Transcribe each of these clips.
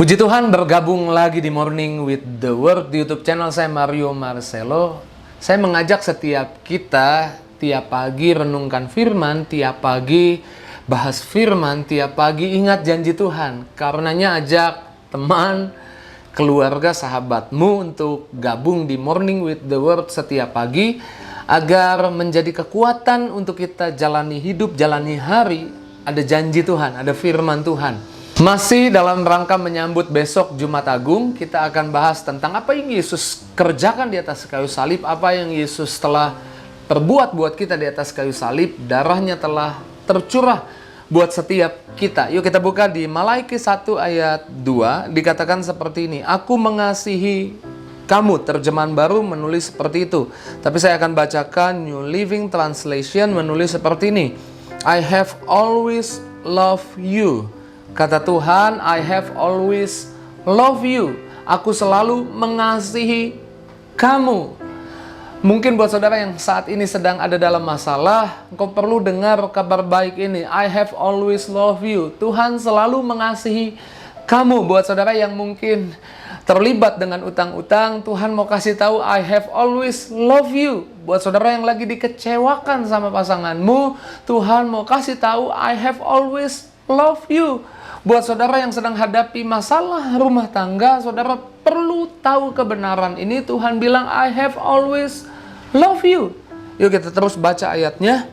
Puji Tuhan, bergabung lagi di Morning with the Word di YouTube channel saya, Mario Marcelo. Saya mengajak setiap kita tiap pagi renungkan firman, tiap pagi bahas firman, tiap pagi ingat janji Tuhan. Karenanya ajak teman, keluarga, sahabatmu untuk gabung di Morning with the Word setiap pagi agar menjadi kekuatan untuk kita jalani hidup, jalani hari. Ada janji Tuhan, ada firman Tuhan. Masih dalam rangka menyambut besok Jumat Agung, kita akan bahas tentang apa yang Yesus kerjakan di atas kayu salib, apa yang Yesus telah perbuat buat kita di atas kayu salib, darahnya telah tercurah buat setiap kita. Yuk kita buka di Malaiki 1 ayat 2, dikatakan seperti ini, Aku mengasihi kamu, terjemahan baru menulis seperti itu. Tapi saya akan bacakan New Living Translation menulis seperti ini, I have always loved you. Kata Tuhan, I have always loved you. Aku selalu mengasihi kamu. Mungkin buat saudara yang saat ini sedang ada dalam masalah, engkau perlu dengar kabar baik ini. I have always loved you. Tuhan selalu mengasihi kamu. Buat saudara yang mungkin terlibat dengan utang-utang, Tuhan mau kasih tahu, I have always loved you. Buat saudara yang lagi dikecewakan sama pasanganmu, Tuhan mau kasih tahu, I have always loved you. Buat saudara yang sedang hadapi masalah rumah tangga, saudara perlu tahu kebenaran ini. Tuhan bilang, I have always loved you. Yuk kita terus baca ayatnya.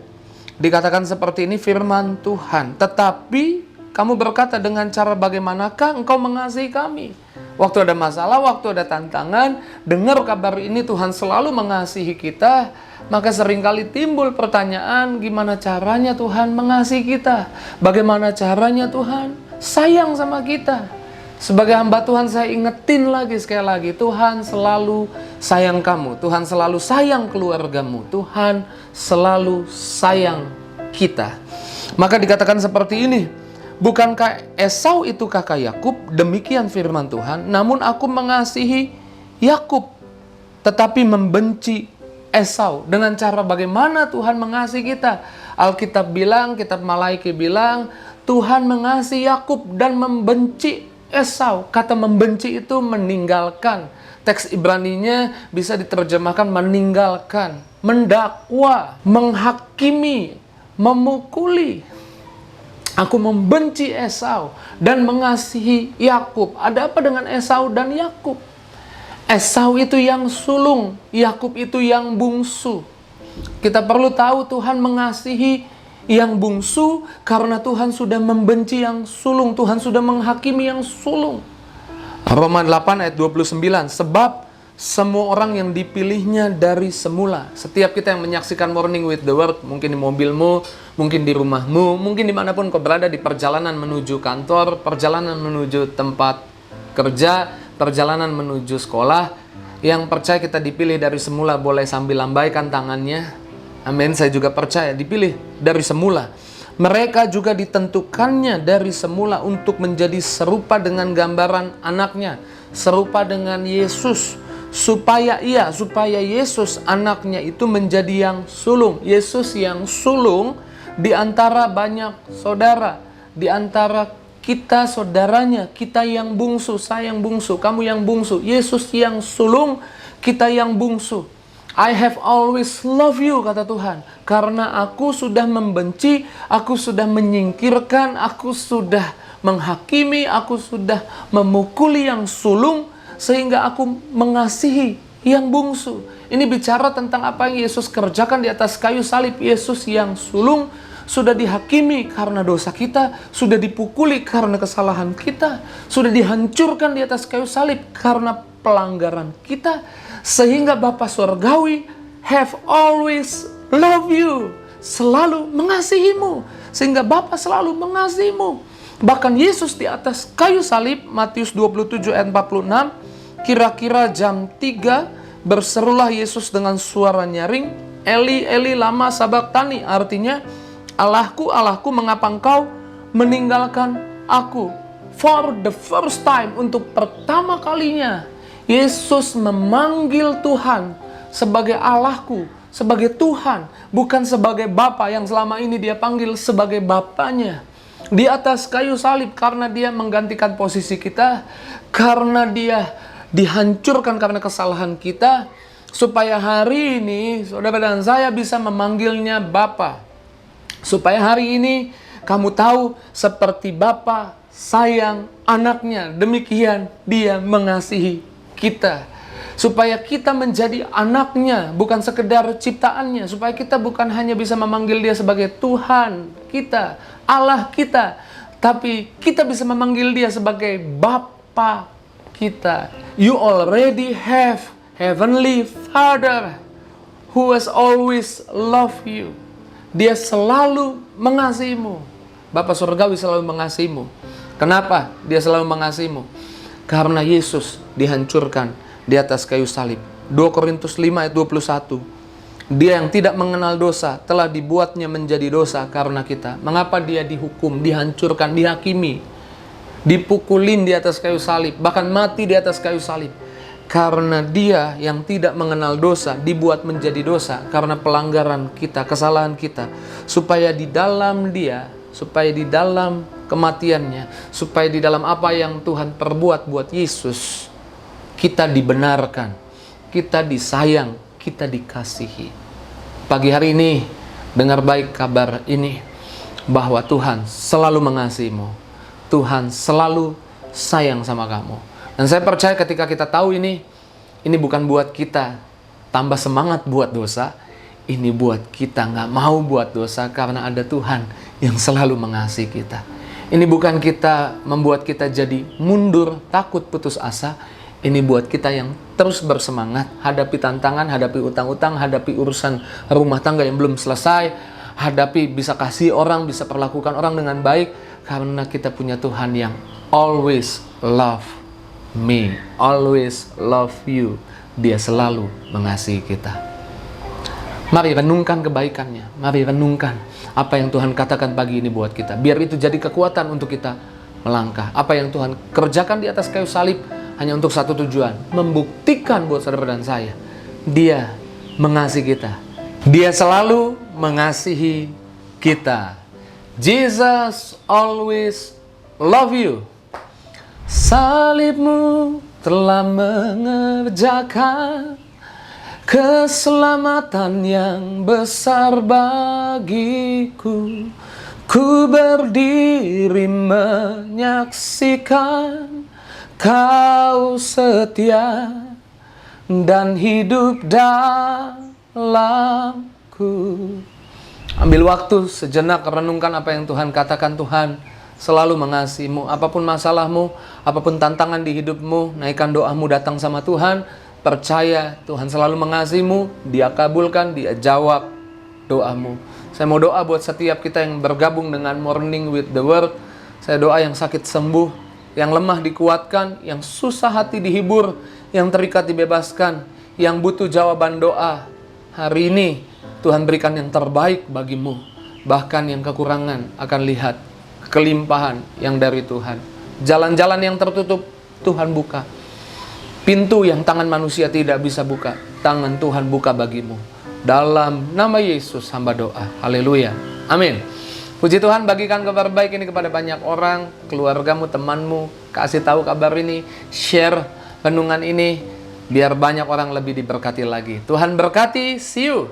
Dikatakan seperti ini firman Tuhan. Tetapi kamu berkata, dengan cara bagaimanakah engkau mengasihi kami? Waktu ada masalah, waktu ada tantangan, dengar kabar ini, Tuhan selalu mengasihi kita. Maka seringkali timbul pertanyaan, gimana caranya Tuhan mengasihi kita? Bagaimana caranya Tuhan sayang sama kita? Sebagai hamba Tuhan saya ingetin lagi sekali lagi, Tuhan selalu sayang kamu, Tuhan selalu sayang keluargamu, Tuhan selalu sayang kita. Maka dikatakan seperti ini, bukankah Esau itu kakak Yakub? Demikian firman Tuhan, namun aku mengasihi Yakub tetapi membenci Esau. Dengan cara bagaimana Tuhan mengasihi kita? Alkitab bilang, kitab Malaiki bilang, Tuhan mengasihi Yakub dan membenci Esau. Kata membenci itu meninggalkan. Teks Ibraninya bisa diterjemahkan meninggalkan, mendakwa, menghakimi, memukuli. Aku membenci Esau dan mengasihi Yakub. Ada apa dengan Esau dan Yakub? Esau itu yang sulung, Yakub itu yang bungsu. Kita perlu tahu Tuhan mengasihi yang bungsu karena Tuhan sudah membenci yang sulung. Tuhan sudah menghakimi yang sulung. Roma 8 ayat 29. Sebab semua orang yang dipilihnya dari semula. Setiap kita yang menyaksikan Morning with the Word, mungkin di mobilmu, mungkin di rumahmu, mungkin dimanapun kau berada, di perjalanan menuju kantor, perjalanan menuju tempat kerja, perjalanan menuju sekolah, yang percaya kita dipilih dari semula boleh sambil lambaikan tangannya. Amin, saya juga percaya dipilih dari semula. Mereka juga ditentukannya dari semula untuk menjadi serupa dengan gambaran anaknya, serupa dengan Yesus, supaya Yesus anaknya itu menjadi yang sulung. Yesus yang sulung di antara banyak saudara, di antara kita saudaranya, kita yang bungsu, saya yang bungsu, kamu yang bungsu, Yesus yang sulung, kita yang bungsu. I have always loved you, kata Tuhan, karena aku sudah membenci, aku sudah menyingkirkan, aku sudah menghakimi, aku sudah memukuli yang sulung, sehingga aku mengasihi yang bungsu. Ini bicara tentang apa yang Yesus kerjakan di atas kayu salib. Yesus yang sulung sudah dihakimi karena dosa kita, sudah dipukuli karena kesalahan kita, sudah dihancurkan di atas kayu salib karena pelanggaran kita, sehingga Bapa Surgawi have always loved you, selalu mengasihimu, sehingga Bapa selalu mengasihimu. Bahkan Yesus di atas kayu salib, Matius 27 ayat 46, kira-kira jam 3, berserulah Yesus dengan suara nyaring, Eli, Eli, lama sabachthani, artinya, Allahku, Allahku, mengapa engkau meninggalkan aku? For the first time, untuk pertama kalinya, Yesus memanggil Tuhan sebagai Allahku, sebagai Tuhan, bukan sebagai Bapa yang selama ini dia panggil sebagai Bapanya. di atas kayu salib, karena dia menggantikan posisi kita, karena dia dihancurkan karena kesalahan kita, supaya hari ini saudara dan saya bisa memanggilnya Bapa. Supaya hari ini kamu tahu seperti Bapa sayang anaknya, demikian dia mengasihi kita. Supaya kita menjadi anaknya, bukan sekedar ciptaannya. Supaya kita bukan hanya bisa memanggil dia sebagai Tuhan kita, Allah kita, tapi kita bisa memanggil dia sebagai Bapa kita. You already have Heavenly Father who has always loved you. Dia selalu mengasihimu. Bapa surgawi selalu mengasihimu. Kenapa dia selalu mengasihimu? Karena Yesus dihancurkan di atas kayu salib. 2 Korintus 5 ayat 21. Dia yang tidak mengenal dosa telah dibuatnya menjadi dosa karena kita. Mengapa dia dihukum, dihancurkan, dihakimi, dipukulin di atas kayu salib, bahkan mati di atas kayu salib? Karena dia yang tidak mengenal dosa dibuat menjadi dosa karena pelanggaran kita, kesalahan kita, supaya di dalam dia, supaya di dalam kematiannya, supaya di dalam apa yang Tuhan perbuat buat Yesus, kita dibenarkan, kita disayang, kita dikasihi. Pagi hari ini dengar baik kabar ini, bahwa Tuhan selalu mengasihimu, Tuhan selalu sayang sama kamu. Dan saya percaya ketika kita tahu ini bukan buat kita tambah semangat buat dosa, ini buat kita nggak mau buat dosa karena ada Tuhan yang selalu mengasihi kita. Ini bukan kita membuat kita jadi mundur, takut, putus asa. Ini buat kita yang terus bersemangat, hadapi tantangan, hadapi utang-utang, hadapi urusan rumah tangga yang belum selesai, hadapi bisa kasih orang, bisa perlakukan orang dengan baik, karena kita punya Tuhan yang always love me, always love you. Dia selalu mengasihi kita. Mari renungkan kebaikannya. Mari renungkan apa yang Tuhan katakan pagi ini buat kita. Biar itu jadi kekuatan untuk kita melangkah. Apa yang Tuhan kerjakan di atas kayu salib hanya untuk satu tujuan. Membuktikan buat saudara dan saya, Dia mengasihi kita. Dia selalu mengasihi kita. Jesus always love you. Salibmu telah mengerjakan keselamatan yang besar bagiku. Ku berdiri menyaksikan Kau setia dan hidup dalamku. Ambil waktu sejenak, renungkan apa yang Tuhan katakan. Tuhan selalu mengasihimu. Apapun masalahmu, apapun tantangan di hidupmu, naikkan doamu, datang sama Tuhan. Percaya Tuhan selalu mengasihimu. Dia kabulkan, Dia jawab doamu. Saya mau doa buat setiap kita yang bergabung dengan Morning with the Word. Saya doa yang sakit sembuh, yang lemah dikuatkan, yang susah hati dihibur, yang terikat dibebaskan, yang butuh jawaban doa. Hari ini Tuhan berikan yang terbaik bagimu. Bahkan yang kekurangan akan lihat kelimpahan yang dari Tuhan. Jalan-jalan yang tertutup Tuhan buka. Pintu yang tangan manusia tidak bisa buka, tangan Tuhan buka bagimu. Dalam nama Yesus hamba doa. Haleluya. Amin. Puji Tuhan, bagikan kabar baik ini kepada banyak orang, keluargamu, temanmu. Kasih tahu kabar ini, share renungan ini, biar banyak orang lebih diberkati lagi. Tuhan berkati, see you.